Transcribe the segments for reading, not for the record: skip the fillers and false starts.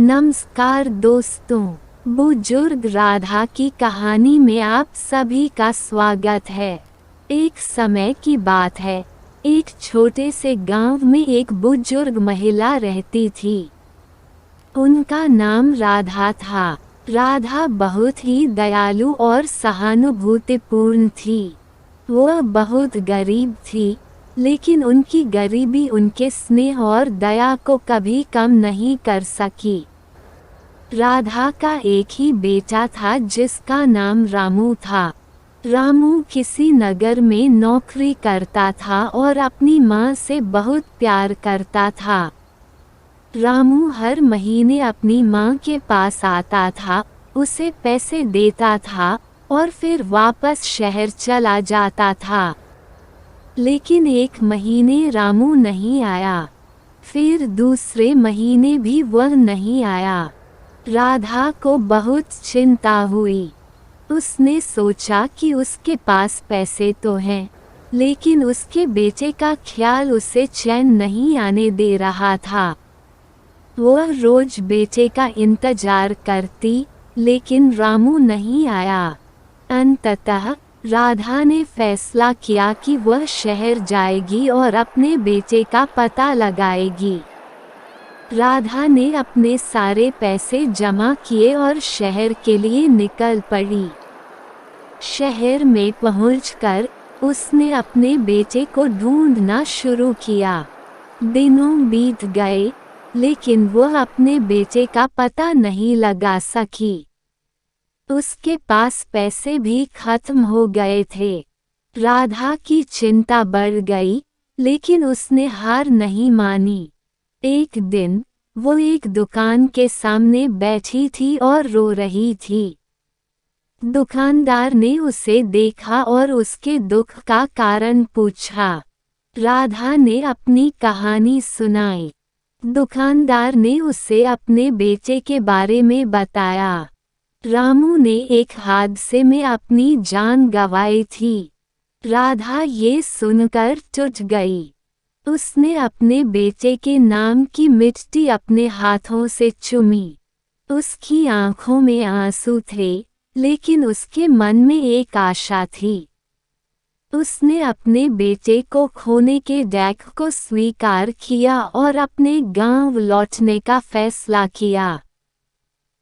नमस्कार दोस्तों, बुजुर्ग राधा की कहानी में आप सभी का स्वागत है। एक समय की बात है, एक छोटे से गांव में एक बुजुर्ग महिला रहती थी। उनका नाम राधा था। राधा बहुत ही दयालु और सहानुभूतिपूर्ण थी। वह बहुत गरीब थी, लेकिन उनकी गरीबी उनके स्नेह और दया को कभी कम नहीं कर सकी। राधा का एक ही बेटा था जिसका नाम रामू था। रामू किसी नगर में नौकरी करता था और अपनी माँ से बहुत प्यार करता था। रामू हर महीने अपनी माँ के पास आता था, उसे पैसे देता था और फिर वापस शहर चला जाता था। लेकिन एक महीने रामू नहीं आया, फिर दूसरे महीने भी वह नहीं आया। राधा को बहुत चिंता हुई। उसने सोचा कि उसके पास पैसे तो हैं, लेकिन उसके बेटे का ख्याल उसे चैन नहीं आने दे रहा था। वह रोज बेटे का इंतजार करती, लेकिन रामू नहीं आया। अंततः राधा ने फैसला किया कि वह शहर जाएगी और अपने बेटे का पता लगाएगी। राधा ने अपने सारे पैसे जमा किए और शहर के लिए निकल पड़ी। शहर में पहुंचकर उसने अपने बेटे को ढूंढना शुरू किया। दिनों बीत गए, लेकिन वह अपने बेटे का पता नहीं लगा सकी। उसके पास पैसे भी खत्म हो गए थे। राधा की चिंता बढ़ गई, लेकिन उसने हार नहीं मानी। एक दिन वो एक दुकान के सामने बैठी थी और रो रही थी। दुकानदार ने उसे देखा और उसके दुख का कारण पूछा। राधा ने अपनी कहानी सुनाई। दुकानदार ने उसे अपने बेटे के बारे में बताया। रामू ने एक हादसे में अपनी जान गंवाई थी। राधा ये सुनकर टूट गई। उसने अपने बेटे के नाम की मिट्टी अपने हाथों से चूमी। उसकी आंखों में आंसू थे, लेकिन उसके मन में एक आशा थी। उसने अपने बेटे को खोने के डैक को स्वीकार किया और अपने गांव लौटने का फैसला किया।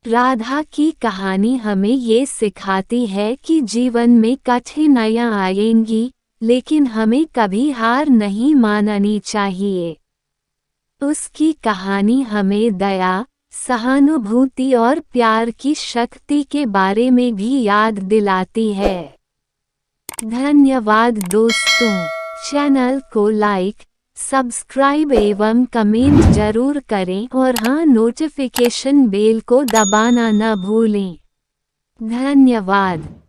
राधा की कहानी हमें ये सिखाती है कि जीवन में कठिनाइयाँ आएंगी, लेकिन हमें कभी हार नहीं माननी चाहिए। उसकी कहानी हमें दया, सहानुभूति और प्यार की शक्ति के बारे में भी याद दिलाती है। धन्यवाद दोस्तों। चैनल को लाइक, सब्सक्राइब एवं कमेंट जरूर करें और हाँ, नोटिफिकेशन बेल को दबाना न भूलें। धन्यवाद।